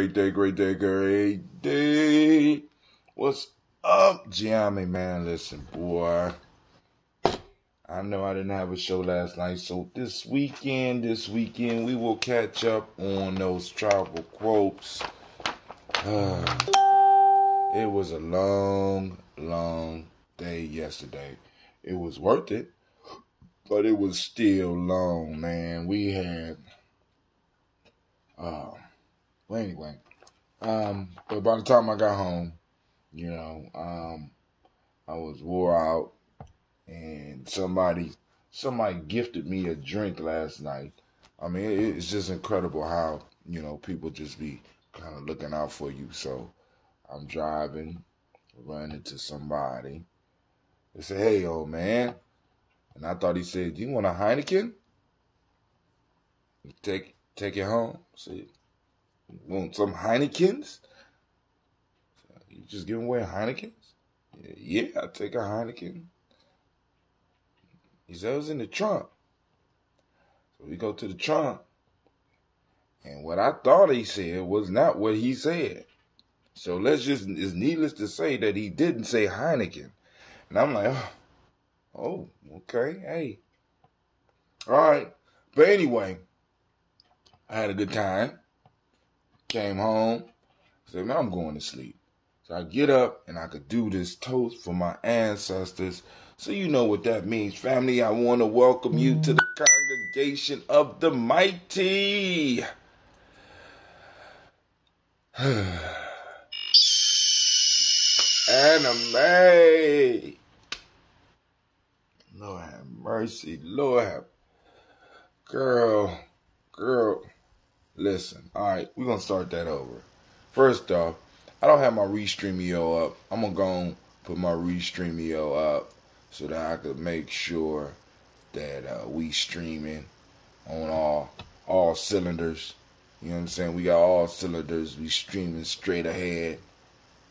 Great day. What's up, Gye-Nyame, man? Listen, boy. I know I didn't have a show last night, so this weekend, we will catch up on those travel quotes. It was a long day yesterday. It was worth it, but it was still long, man. We had, but by the time I got home, I was wore out, and somebody gifted me a drink last night. I mean, it's just incredible how, people just be kind of looking out for you. So I'm driving, run into somebody. They say, "Hey, old man." And I thought he said, "You want a Heineken? Take it home." I said, "Want some Heinekens? You just giving away Heinekens?" Yeah, I'll take a Heineken. He said, "It was in the trunk." So we go to the trunk. And what I thought he said was not what he said. So it's needless to say that he didn't say Heineken. And I'm like, oh, okay, hey. All right. But anyway, I had a good time. Came home. Said, "Man, I'm going to sleep." So I get up and I could do this toast for my ancestors. So you know what that means, family. I want to welcome you to the congregation of the mighty. Anime. Lord have mercy. Lord have. Girl. Listen. All right, we're going to start that over. First off, I don't have my Restreamio up. I'm going to go and put my Restreamio up so that I could make sure that we streaming on all cylinders. You know what I'm saying? We got all cylinders. We streaming straight ahead.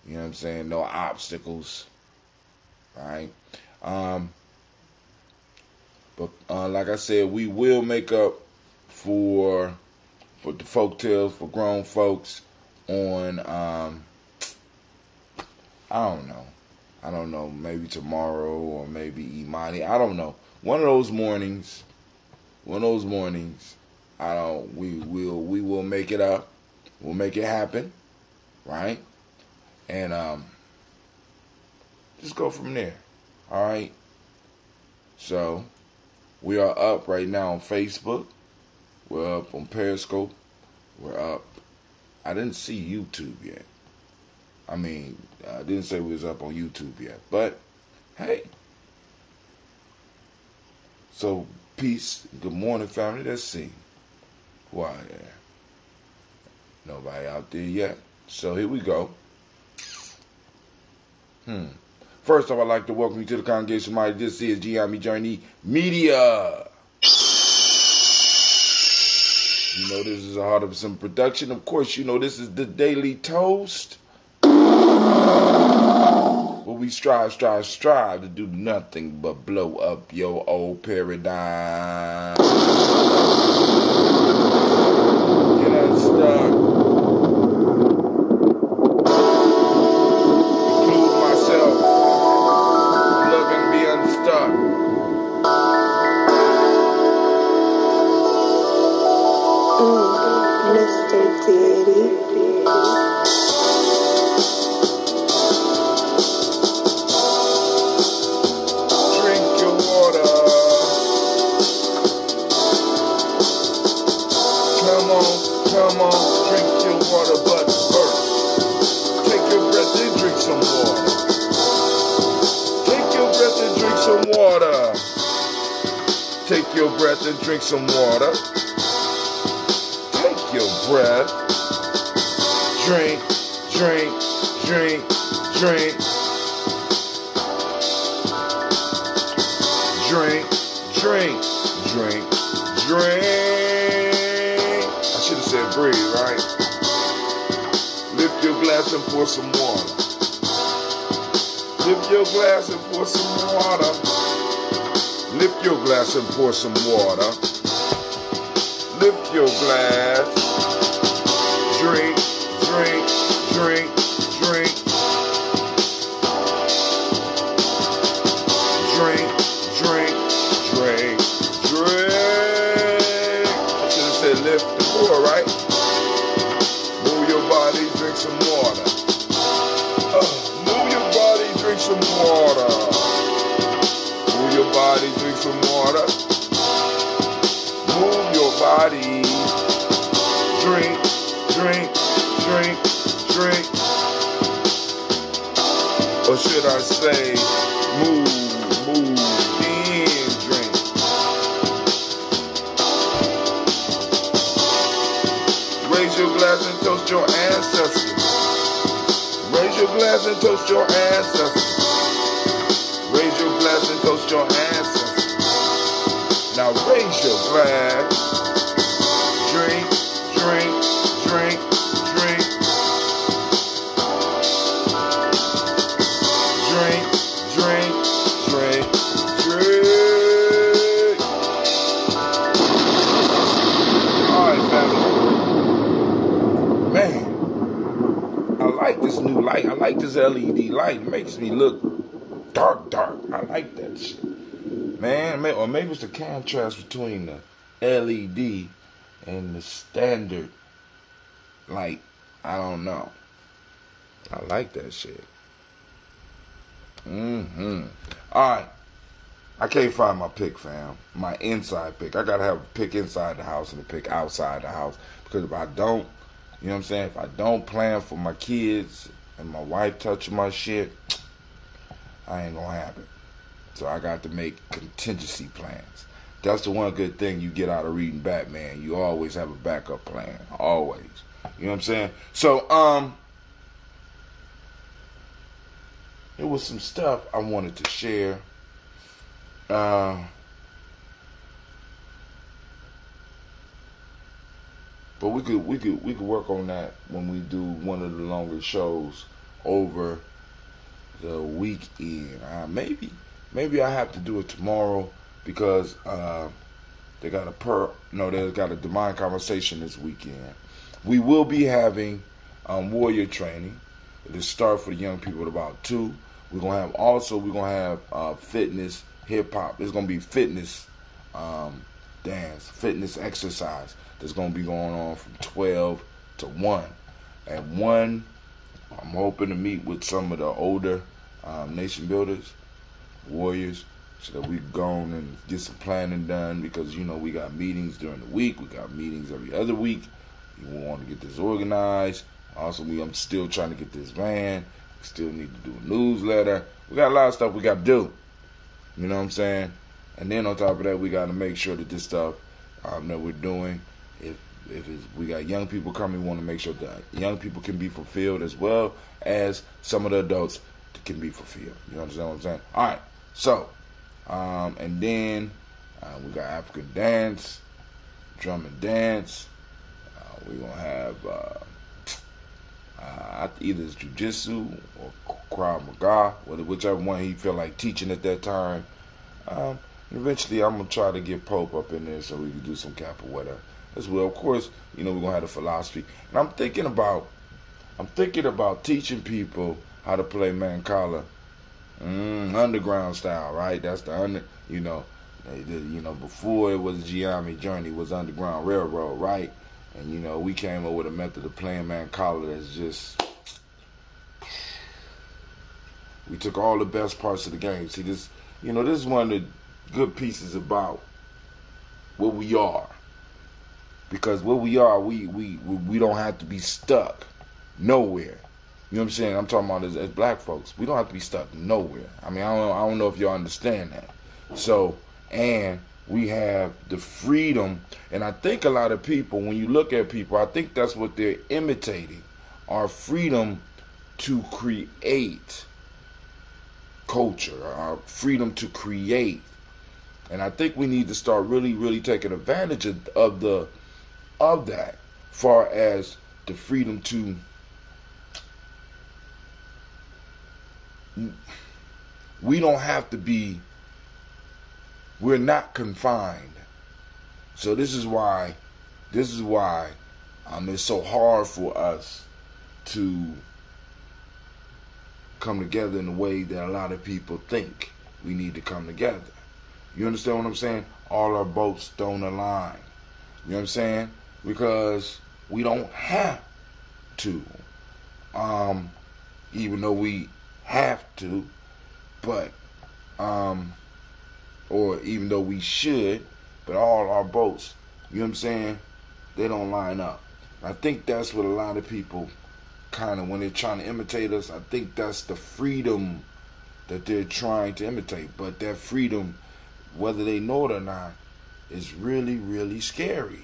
You know what I'm saying? No obstacles. All right. But like I said, we will make up for the folk tales for grown folks on I don't know, maybe tomorrow or maybe Imani. I don't know. One of those mornings, we will make it up. We'll make it happen, right? And just go from there. All right? So, we are up right now on Facebook. We're up on Periscope. We're up. I didn't see YouTube yet. I didn't say we was up on YouTube yet. But, hey. So, peace. Good morning, family. Let's see. Who are there? Nobody out there yet. So, here we go. First off, I'd like to welcome you to the congregation. This is Gye-Nyame Journey Media. You know this is a Heart of Some production. Of course, you know this is the Daily Toast. Where we strive to do nothing but blow up your old paradigm. Get unstuck. Include myself. Look and be unstuck. Mr. Deity. Drink your water. Come on, drink your water, but first, take your breath and drink some water. Take your breath and drink some water. Take your breath and drink some water. Take your breath. Drink. I should have said breathe, right? Lift your glass and pour some water. Lift your glass and pour some water. Lift your glass and pour some water. Lift your glass. Drink. drink, drink, drink. Drink, drink, drink, drink. I should have said lift the floor, right? Move your body, drink some water. Move your body, drink some water. Move your body, drink some water. Move your body. Drink, drink, drink, drink. Or should I say, move in, drink. Raise your glass and toast your ancestors. Raise your glass and toast your ancestors. Raise your glass and toast your ancestors. Now raise your glass. Drink, drink, drink, drink. Drink, drink, drink, drink. Alright, family. Man, I like this new light. I like this LED light. It makes me look dark. I like that shit. Man, or maybe it's the contrast between the LED and the standard light. I don't know. I like that shit. Alright. I can't find my pick, fam. My inside pick. I gotta have a pick inside the house and a pick outside the house. Because if I don't, you know what I'm saying? If I don't plan for my kids and my wife touching my shit, I ain't gonna have it. So I got to make contingency plans. That's the one good thing you get out of reading Batman. You always have a backup plan. Always. You know what I'm saying? So, there was some stuff I wanted to share. But we could work on that when we do one of the longer shows over the weekend. Maybe I have to do it tomorrow because they got a divine conversation this weekend. We will be having warrior training. It'll start for the young people at about 2. We're gonna have fitness, hip hop. It's gonna be fitness dance, fitness exercise. That's gonna be going on from 12 to 1. At 1, I'm hoping to meet with some of the older nation builders, warriors, so that we go on and get some planning done, because we got meetings during the week, we got meetings every other week. We want to get this organized. Also, I'm still trying to get this van. We still need to do a newsletter. We got a lot of stuff we got to do. You know what I'm saying? And then on top of that, we got to make sure that this stuff that we're doing, we got young people coming, we want to make sure that young people can be fulfilled as well as some of the adults can be fulfilled. You understand what I'm saying? All right. So, and then we got African dance, drum and dance. We're going to have either it's jiu-jitsu or Krav Maga, whichever one he feel like teaching at that time. Eventually, I'm going to try to get Pope up in there so we can do some capoeira as well. Of course, we're going to have the philosophy. And I'm thinking about teaching people how to play Mancala, underground style, right? That's the before it was Gye-Nyame journey, it was Underground Railroad, right? And we came up with a method of playing Mancala that's just, we took all the best parts of the game. See, this is one of the good pieces about what we are. Because what we are, we don't have to be stuck nowhere. You know what I'm saying? I'm talking about as black folks. We don't have to be stuck nowhere. I mean, I don't know if y'all understand that. So, and we have the freedom. And I think a lot of people, when you look at people, I think that's what they're imitating. Our freedom to create culture, our freedom to create. And I think we need to start really, really taking advantage of that, far as the freedom to we don't have to be, we're not confined. So this is why it's so hard for us to come together in the way that a lot of people think we need to come together. You understand what I'm saying? All our boats don't align. You know what I'm saying? Because we don't have to. Even though we have to, but or even though we should, but all our boats, you know what I'm saying, they don't line up. I think that's what a lot of people kind of, when they're trying to imitate us, I think that's the freedom that they're trying to imitate. But that freedom, whether they know it or not, is really, really scary,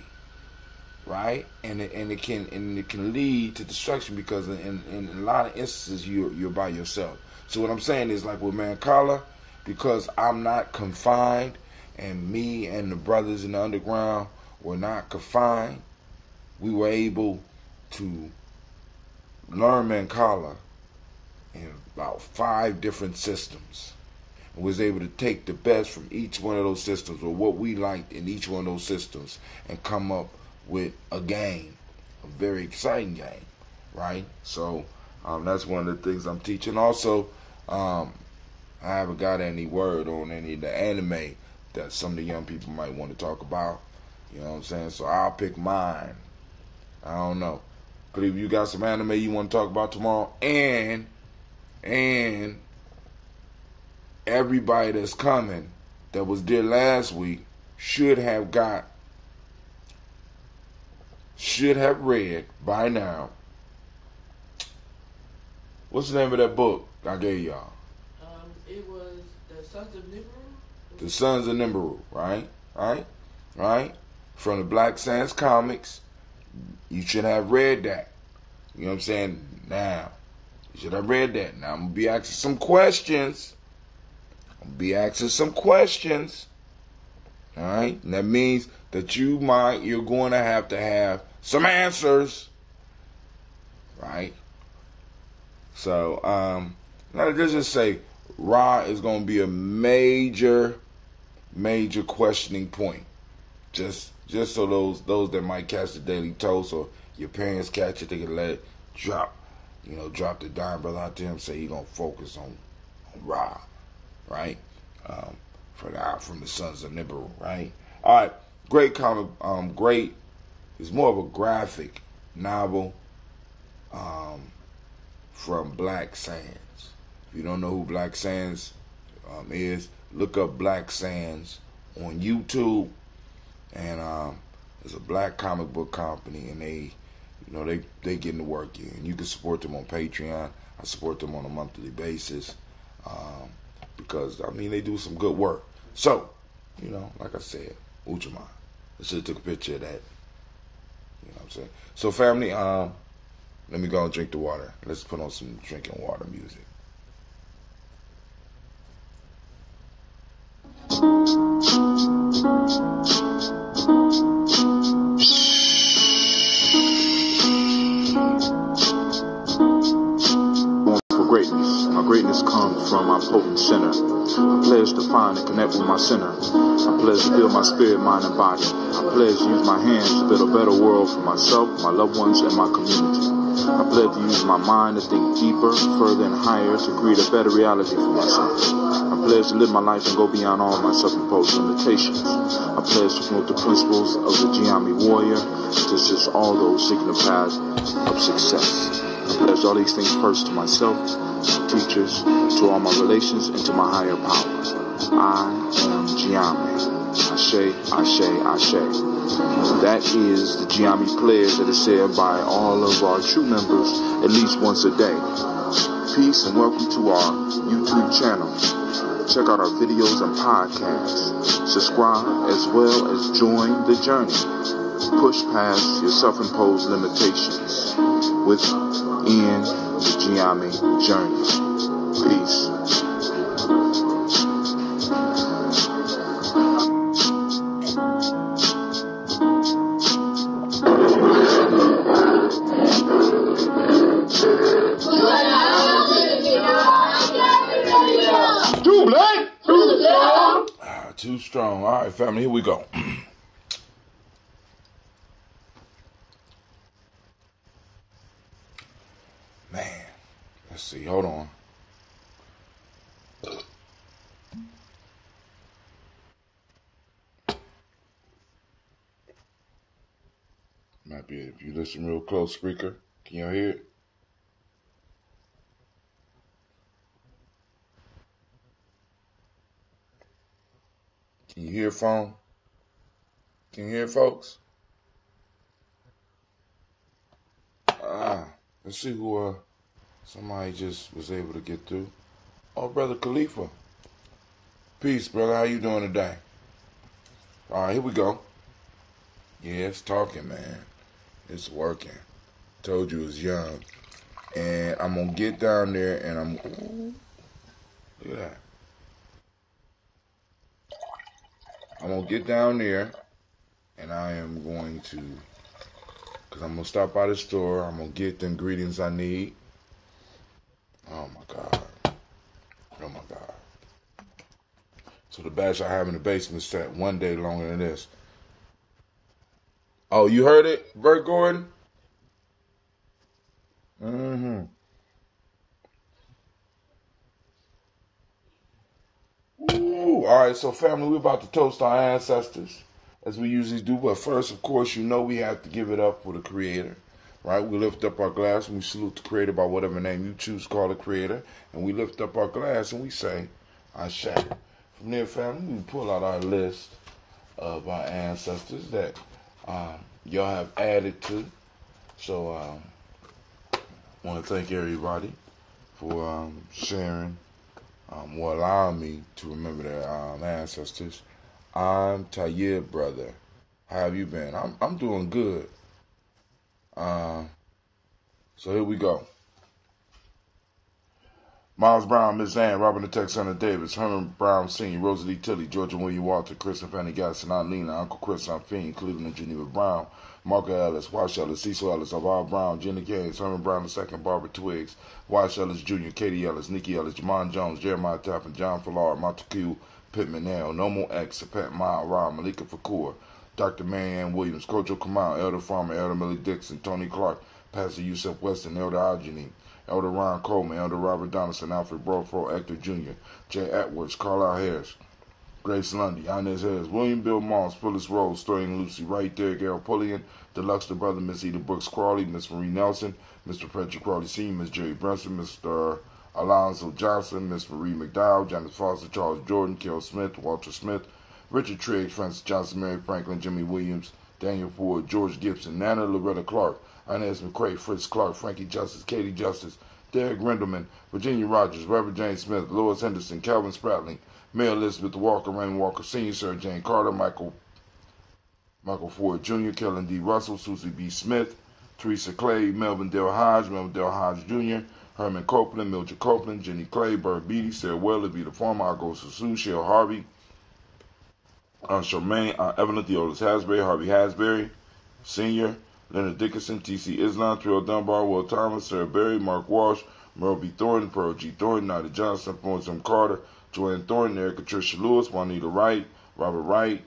right? And it can lead to destruction, because in a lot of instances you're by yourself. So what I'm saying is, like with Mancala, because I'm not confined, and me and the brothers in the underground were not confined, we were able to learn Mancala in about 5 different systems, and was able to take the best from each one of those systems, or what we liked in each one of those systems, and come up with a game, a very exciting game, right? So that's one of the things I'm teaching. Also, I haven't got any word on any of the anime that some of the young people might want to talk about. You know what I'm saying? So I'll pick mine. I don't know. But if you got some anime you want to talk about tomorrow, and everybody that's coming that was there last week should have read by now. What's the name of that book I gave y'all? It was The Sons of Nibiru. The Sons of Nibiru, right? From the Black Sands Comics. You should have read that. You know what I'm saying? Now, you should have read that. Now, I'm going to be asking some questions. All right? And that means that you're going to have some answers. Right? So, let's just say Ra is going to be a major questioning point. Just so those that might catch the Daily Toast, or your parents catch it, they can let it drop. You know, drop the dime brother out to him, say he's going to focus on Ra, right? From the Sons of Nibiru, right? All right, great comic, great. It's more of a graphic novel from Black Sands. If you don't know who Black Sands is, look up Black Sands on YouTube. And it's a black comic book company, and they getting the work in. You can support them on Patreon. I support them on a monthly basis because they do some good work. So, like I said, Ujamaa. I should have took a picture of that. You know what I'm saying? So, family, let me go and drink the water. Let's put on some drinking water music. Greatness. My greatness comes from my potent sinner. I pledge to find and connect with my sinner. I pledge to build my spirit, mind, and body. I pledge to use my hands to build a better world for myself, my loved ones, and my community. I pledge to use my mind to think deeper, further, and higher to create a better reality for myself. I pledge to live my life and go beyond all my self-imposed limitations. I pledge to promote the principles of the Gye-Nyame warrior to assist all those seeking the path of success. I pledge all these things first to myself, to teachers, to all my relations, and to my higher power. I am Gye-Nyame. Ashe, Ashe, Ashe. That is the Gye-Nyame pledge that is said by all of our true members at least once a day. Peace and welcome to our YouTube channel. Check out our videos and podcasts. Subscribe as well as join the journey. Push past your self-imposed limitations within the Gye-Nyame journey. Peace. Too strong. All right, family, here we go. Let's see. Hold on. Might be if you listen real close, speaker. Can you hear it? Can you hear phone? Can you hear folks? Let's see who somebody just was able to get through. Oh, Brother Khalifa. Peace, brother. How you doing today? All right, here we go. Yeah, it's talking, man. It's working. Told you it was young. And I'm going to get down there and look at that. I'm going to get down there and I am going to, because I'm going to stop by the store. I'm going to get the ingredients I need. Oh, my God. Oh, my God. So the batch I have in the basement is set one day longer than this. Oh, you heard it, Bert Gordon? Mm-hmm. Ooh, all right, so family, we're about to toast our ancestors, as we usually do. But first, of course, we have to give it up for the Creator, right? We lift up our glass and we salute the Creator by whatever name you choose to call the Creator. And we lift up our glass and we say, Ashe. From there, family, we pull out our list of our ancestors that y'all have added to. So I want to thank everybody for sharing or allowing me to remember their ancestors. I'm Tayyib, brother. How have you been? I'm doing good. So here we go. Miles Brown, Miss Ann, Robin the Texana Davis, Herman Brown Sr., Rosalie Tilly, Georgia William Walter, Chris and Fanny Gasson, Aunt Lena, Uncle Chris, Aunt Fiend, Cleveland and Geneva Brown, Marco Ellis, Wash Ellis, Cecil Ellis, Alvar Brown, Jenna Gaines, Herman Brown II, Barbara Twiggs, Wash Ellis Jr., Katie Ellis, Nikki Ellis, Jamon Jones, Jeremiah Tappan, John Fallard, Montague Pittman L, Nomo X, Sapet Mile, Rob, Malika Fakur, Dr. Marianne Williams, Kojo Kamal, Elder Farmer, Elder Millie Dixon, Tony Clark, Pastor Yusuf Weston, Elder Algeny, Elder Ron Coleman, Elder Robert Donaldson, Alfred Brofro, Hector Jr., Jay Atwoods, Carlisle Harris, Grace Lundy, Inez Harris, William Bill Moss, Phyllis Rose, Sterling Lucy, Wright there, Gail Pullian, Deluxe the Brother, Miss Eda Brooks Crawley, Miss Marie Nelson, Mr. Patrick Crawley Sr., Miss Jerry Brunson, Mr. Alonzo Johnson, Miss Marie McDowell, Janice Foster, Charles Jordan, Carol Smith, Walter Smith, Richard Triggs, Francis Johnson, Mary Franklin, Jimmy Williams, Daniel Ford, George Gibson, Nana Loretta Clark, Inez McCrae, Fritz Clark, Frankie Justice, Katie Justice, Derek Rendelman, Virginia Rogers, Reverend James Smith, Lois Henderson, Calvin Spratling, Mayor Elizabeth Walker, Raymond Walker Sr., Sir Jane Carter, Michael Ford Jr., Kellen D. Russell, Susie B. Smith, Teresa Clay, Melvin Dale Hodge, Jr., Herman Copeland, Mildred Copeland, Jenny Clay, Bert Beatty, Sarah Weller, Vita Farmer, Argo Sassoon, Shell Harvey, Charmaine, Evelyn Theodis Hasbury, Harvey Hasbury, Sr., Leonard Dickinson, T.C. Islam, Terrell Dunbar, Will Thomas, Sarah Berry, Mark Walsh, Merle B. Thornton, Pearl G. Thornton, Nida Johnson, Florence M. Carter, Joanne Thornton, Erica Tricia Lewis, Juanita Wright, Robert Wright,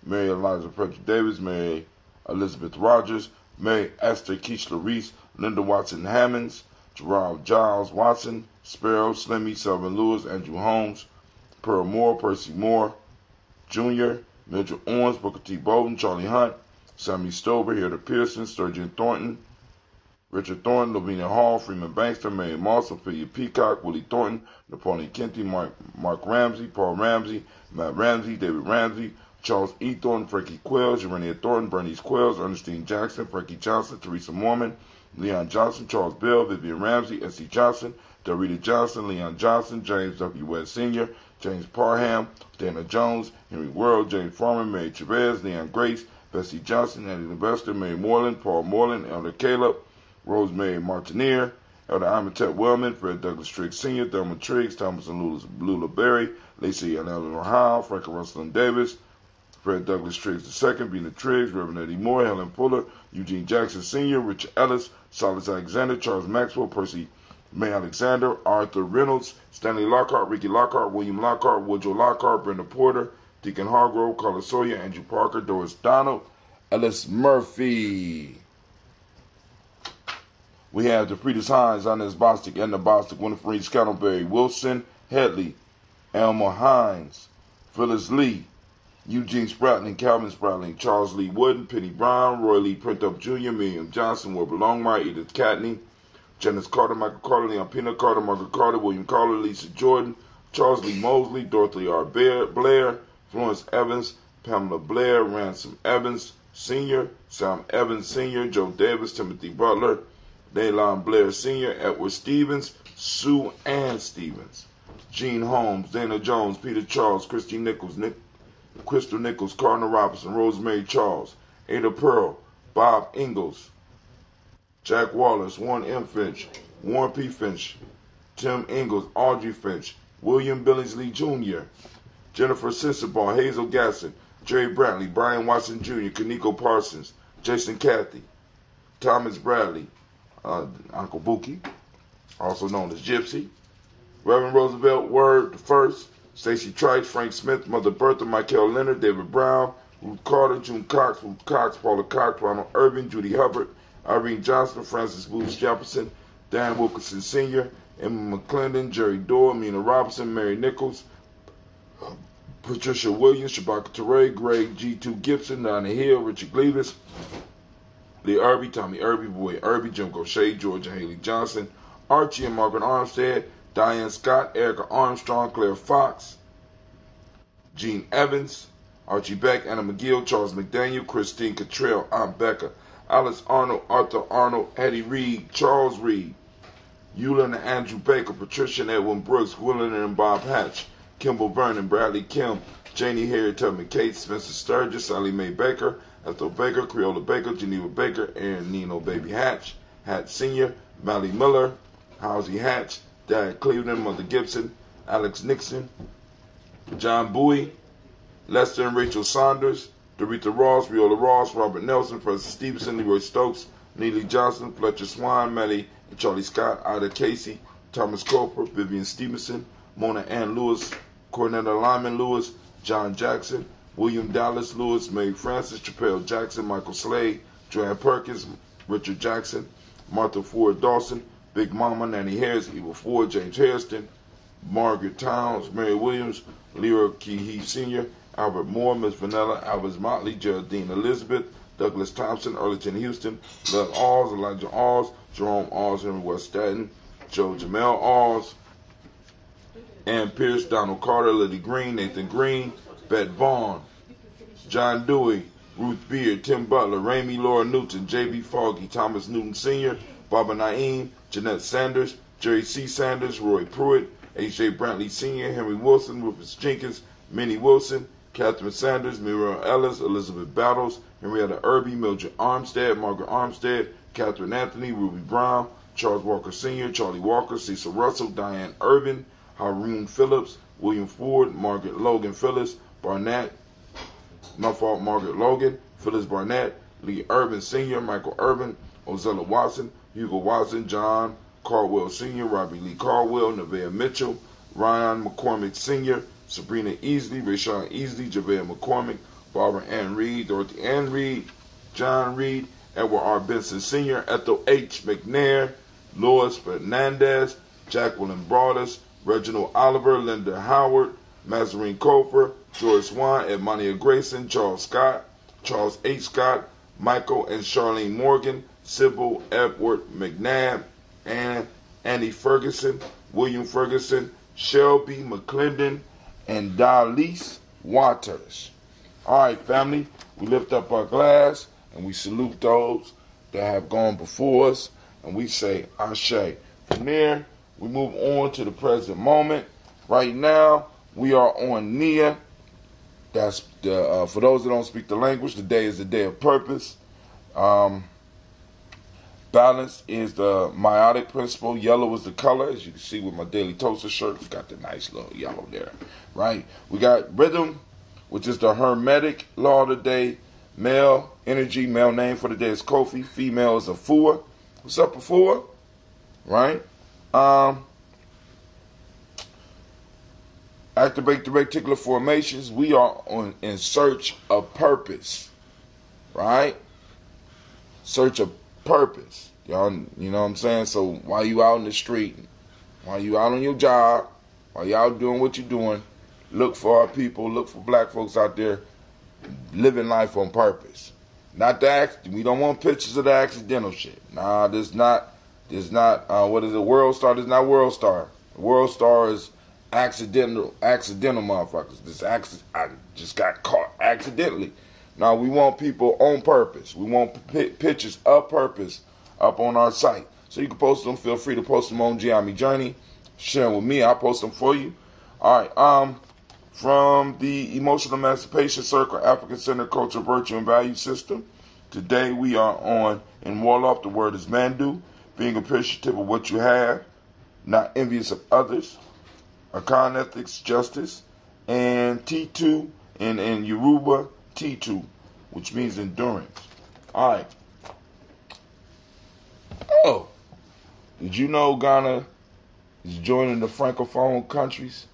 Mary Eliza Frederick Davis, Mary Elizabeth Rogers, Mary Esther Keishla Reese, Linda Watson Hammonds, Gerald Giles Watson, Sparrow, Slimmy, Selvin Lewis, Andrew Holmes, Pearl Moore, Percy Moore, Jr., Mildred Owens, Booker T. Bowden, Charlie Hunt, Sammy Stover, Hilda Pearson, Sturgeon Thornton, Richard Thornton, Lavinia Hall, Freeman Bankster, Mary Moss, Ophelia Peacock, Willie Thornton, Napoleon Kenty, Mark Ramsey, Paul Ramsey, Matt Ramsey, David Ramsey, Charles E. Thornton, Frankie Quells, Urania Thornton, Bernice Quells, Ernestine Jackson, Frankie Johnson, Teresa Mormon, Leon Johnson, Charles Bell, Vivian Ramsey, S.C. Johnson, Dorita Johnson, Leon Johnson, James W. West Sr., James Parham, Dana Jones, Henry World, James Farmer, Mary Chavez, Leon Grace, Bessie Johnson, Eddie Investor, Mary Moreland, Paul Moreland, Elder Caleb, Rosemary Martineer, Elder Amatet Wellman, Fred Douglas Triggs Sr., Thelma Triggs, Thomas and Lula Berry, Lacey and Eleanor Howe, Frank Russell and Davis, Fred Douglas Triggs II, Bina Triggs, Reverend Eddie Moore, Helen Fuller, Eugene Jackson Sr., Richard Ellis, Silas Alexander, Charles Maxwell, Percy May Alexander, Arthur Reynolds, Stanley Lockhart, Ricky Lockhart, William Lockhart, Woodrow Lockhart, Brenda Porter, Deacon Hargrove, Carla Sawyer, Andrew Parker, Doris Donald, Ellis Murphy, We have the Friedrich Hines, Inez Bostic, Edna Bostic, Winifred Scantleberry, Wilson Headley, Elmer Hines, Phyllis Lee, Eugene Spratling, Calvin Spratling, Charles Lee Wooden, Penny Brown, Roy Lee Printup Jr., Miriam Johnson, Wilbur Longmire, Edith Catney, Janice Carter, Michael Carter, Leon Pena Carter, Margaret Carter, William Carter, Lisa Jordan, Charles Lee Mosley, Dorothy R. Blair, Florence Evans, Pamela Blair, Ransom Evans Sr., Sam Evans Sr., Joe Davis, Timothy Butler, Daylon Blair Sr., Edward Stevens, Sue Ann Stevens, Gene Holmes, Dana Jones, Peter Charles, Christy Nichols, Crystal Nichols, Cardinal Robinson, Rosemary Charles, Ada Pearl, Bob Ingalls, Jack Wallace, Warren M. Finch, Warren P. Finch, Tim Ingalls, Audrey Finch, William Billingsley Jr., Jennifer Sensabaugh, Hazel Gasson, Jerry Brantley, Brian Watson Jr., Kaniko Parsons, Jason Cathy, Thomas Bradley, Uncle Buki, also known as Gypsy, Reverend Roosevelt Word the First, Stacey Trice, Frank Smith, Mother Bertha, Michael Leonard, David Brown, Ruth Carter, June Cox, Ruth Cox, Paula Cox, Ronald Irving, Judy Hubbard, Irene Johnston, Francis Booth Jefferson, Dan Wilkinson Sr., Emma McClendon, Jerry Dorr, Mina Robinson, Mary Nichols, Patricia Williams, Shabaka Teray, Greg G2 Gibson, Donna Hill, Richard Gleavis, Lee Irby, Tommy Irby, Boy Irby, Jim Gaucher, Georgia Haley Johnson, Archie and Margaret Armstead, Diane Scott, Erica Armstrong, Claire Fox, Gene Evans, Archie Beck, Anna McGill, Charles McDaniel, Christine Cottrell, Aunt Becca, Alice Arnold, Arthur Arnold, Eddie Reed, Charles Reed, Eula and Andrew Baker, Patricia and Edwin Brooks, Willen and Bob Hatch, Kimball Vernon, Bradley Kim, Janie Harriet Tubman Kate, Spencer Sturgis, Sally Mae Baker, Ethel Baker, Creola Baker, Geneva Baker, Aaron Nino Baby Hatch, Hatch Sr., Mally Miller, Housie Hatch, Dad Cleveland, Mother Gibson, Alex Nixon, John Bowie, Lester and Rachel Saunders, Dorita Ross, Viola Ross, Robert Nelson, President Stevenson, Leroy Stokes, Neely Johnson, Fletcher Swan, Maddie and Charlie Scott, Ida Casey, Thomas Cooper, Vivian Stevenson, Mona Ann Lewis, Cornetta Lyman Lewis, John Jackson, William Dallas Lewis, Mae Francis, Chappelle Jackson, Michael Slade, Joanne Perkins, Richard Jackson, Martha Ford Dawson, Big Mama, Nanny Harris, Eva Ford, James Hairston, Margaret Towns, Mary Williams, Leroy Key Sr., Albert Moore, Miss Vanilla, Alvis Motley, Geraldine Elizabeth, Douglas Thompson, Earlington Houston, Doug Alls, Elijah Alls, Jerome Alls, Henry West Staten, Joe Jamel Alls, Ann Pierce, Donald Carter, Liddy Green, Nathan Green, Bet Vaughn, John Dewey, Ruth Beard, Tim Butler, Ramey Laura Newton, J.B. Foggy, Thomas Newton Sr., Baba Naeem, Jeanette Sanders, Jerry C. Sanders, Roy Pruitt, H.J. Brantley Sr., Henry Wilson, Rufus Jenkins, Minnie Wilson, Catherine Sanders, Muriel Ellis, Elizabeth Battles, Henrietta Irby, Mildred Armstead, Margaret Armstead, Catherine Anthony, Ruby Brown, Charles Walker Sr., Charlie Walker, Cecil Russell, Diane Irvin, Haroon Phillips, William Ford, Margaret Logan Phyllis, Barnett, Margaret Logan, Phyllis Barnett, Lee Irvin Sr., Michael Irvin, Ozella Watson, Hugo Watson, John Caldwell Sr., Robbie Lee Caldwell, Nevaeh Mitchell, Ryan McCormick Sr., Sabrina Easley, Rashawn Easley, Javea McCormick, Barbara Ann Reed, Dorothy Ann Reed, John Reed, Edward R. Benson Sr., Ethel H. McNair, Lois Fernandez, Jacqueline Broadus, Reginald Oliver, Linda Howard, Mazarine Cofer, George Swan, Edmonia Grayson, Charles Scott, Charles H. Scott, Michael and Charlene Morgan, Sybil Edward McNabb, Annie Ferguson, William Ferguson, Shelby McClendon, and Dalise Waters. All right, family, we lift up our glass and we salute those that have gone before us, and we say Ashe. From there, we move on to the present moment. Right now, we are on Nia. That's the for those that don't speak the language, today is the day of purpose. Balance is the meiotic principle. Yellow is the color, as you can see with my Daily Toaster shirt. We got the nice little yellow there, right? We got rhythm, which is the hermetic law of the day. Male energy, male name for the day is Kofi. Female is Afua. What's up, Afua? Right? Activate the reticular formations. We are in search of purpose, right? Search of purpose. Y'all, you know what I'm saying? So while you out in the street, while you out on your job, while you out doing what you're doing, look for our people, look for black folks out there living life on purpose. Not the we don't want pictures of the accidental shit. Nah, there's not, what is it, World Star? There's not World Star. World Star is accidental motherfuckers. I just got caught accidentally. Now we want people on purpose. We want pictures of purpose up on our site. So you can post them. Feel free to post them on Gye-Nyame Journey. Share them with me. I'll post them for you. All right. From the Emotional Emancipation Circle, African Center Culture, Virtue, and Value System. Today we are on, in Wolof, the word is Mandu, being appreciative of what you have, not envious of others. Akan Ethics, Justice, and T2, in Yoruba, T2, which means endurance. All right. Oh, did you know Ghana is joining the Francophone countries?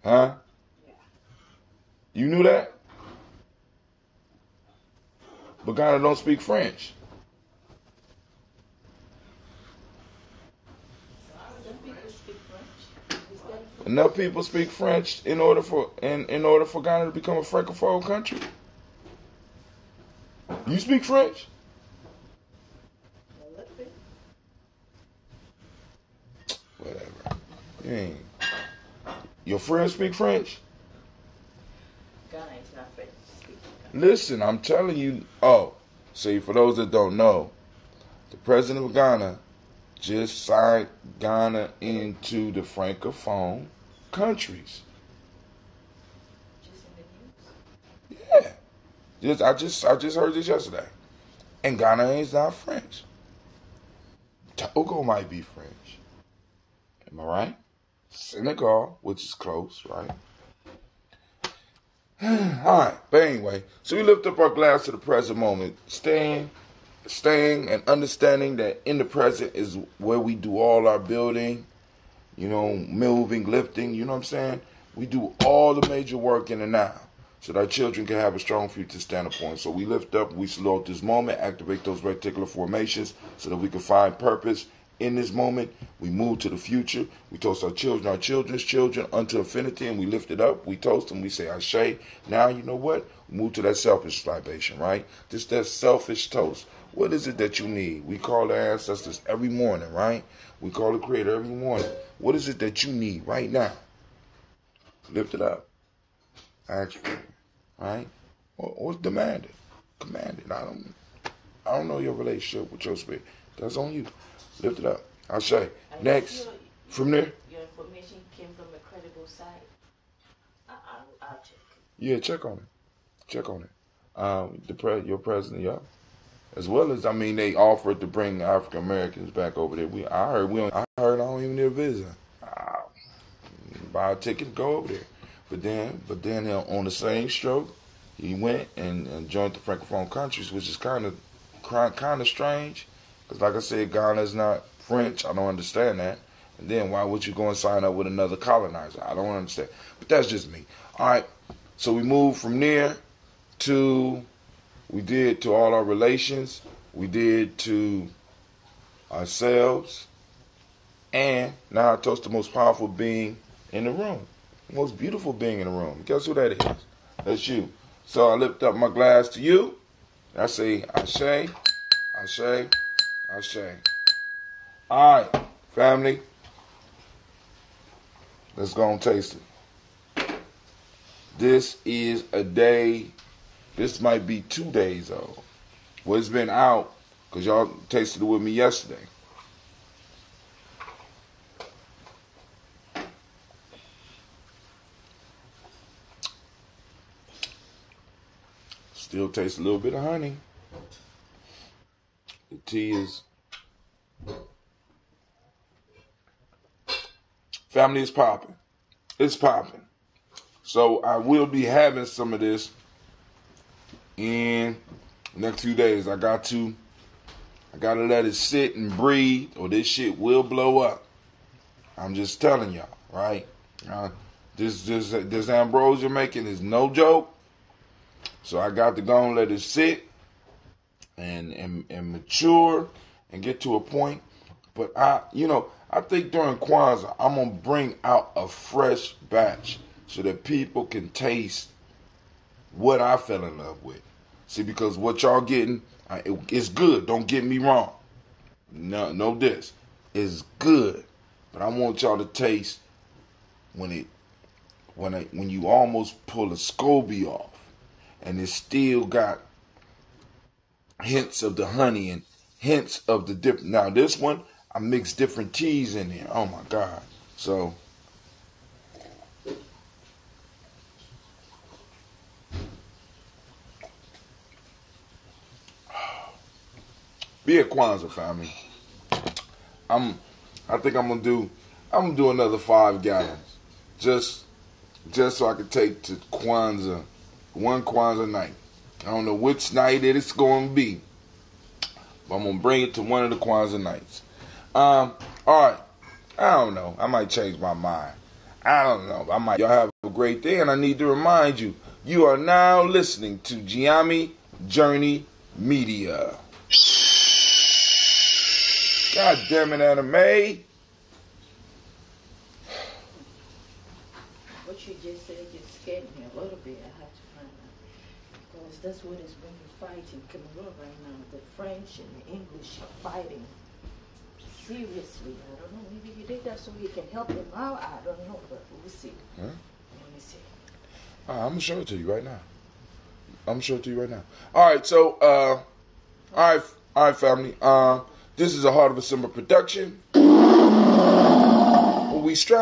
Huh? You knew that? But Ghana don't speak French. Enough people speak French in order for Ghana to become a Francophone country. You speak French? Whatever. You ain't. Your friends speak French? Ghana is not French. Listen, I'm telling you. Oh, see, for those that don't know, the president of Ghana just signed Ghana into the Francophone countries. Just in the news? Yeah. I just heard this yesterday. And Ghana is not French. Togo might be French. Am I right? Senegal, which is close, right? Alright, but anyway, so we lift up our glass to the present moment, staying and understanding that in the present is where we do all our building, moving, lifting, you know what I'm saying? We do all the major work in the now so that our children can have a strong future standpoint. So we lift up, we salute this moment, activate those reticular formations so that we can find purpose in this moment. We move to the future. We toast our children, our children's children unto infinity, and we lift it up. We toast them. We say, Ashe. Now, you know what? We move to that selfish libation, right? Just that selfish toast. What is it that you need? We call the ancestors every morning, right? We call the Creator every morning. What is it that you need right now? Lift it up. Ask for it, right? Or demand it. Command it. I don't know your relationship with your spirit. That's on you. Lift it up. I'll say. Next. From there? Your information came from a credible site. I'll check. Yeah, check on it. Check on it. Your president, yeah. As well as, they offered to bring African Americans back over there. I heard I don't even need a visa. Buy a ticket, go over there. But then on the same stroke, he went and joined the Francophone countries, which is kind of strange. Because like I said, Ghana is not French. I don't understand that. And then why would you go and sign up with another colonizer? I don't understand. But that's just me. All right. So we moved from there to all our relations. We did to ourselves. And now I toast the most powerful being in the room. The most beautiful being in the room. Guess who that is? That's you. So I lift up my glass to you. I say, Ashe, Ashe, Ashe. All right, family. Let's go and taste it. This is a day. This might be 2 days old. Well, it's been out because y'all tasted it with me yesterday. Still tastes a little bit of honey. The tea is... Family is popping. It's popping. So I will be having some of this in the next few days. I gotta let it sit and breathe or this shit will blow up. I'm just telling y'all, right? This ambrosia making is no joke. So I got to go and let it sit and mature and get to a point. But I think during Kwanzaa, I'm going to bring out a fresh batch so that people can taste what I fell in love with. See, because what y'all getting, it's good. Don't get me wrong. No this. It's good. But I want y'all to taste when you almost pull a SCOBY off and it still got hints of the honey and hints of the different. Now this one, I mixed different teas in there. Oh my God. So be a Kwanzaa family. I think I'm gonna do another 5 gallons. Just so I can take to Kwanzaa, one Kwanzaa night. I don't know which night it's gonna be, but I'm gonna bring it to one of the Kwanzaa nights. All right. I don't know. I might change my mind. I don't know. Y'all have a great day, and I need to remind you, you are now listening to Gye-Nyame Journey Media. God damn it, Anime. What you just said just scared me a little bit. I have to find out. Because that's what is bringing fight in Cameroon right now. The French and the English are fighting. Seriously. I don't know. Maybe you did that so you can help them out. I don't know, but we'll see. Huh? Let me see. I'm going to show it to you right now. All right, so, all right, family. This is a Heart of a Simba production. We strive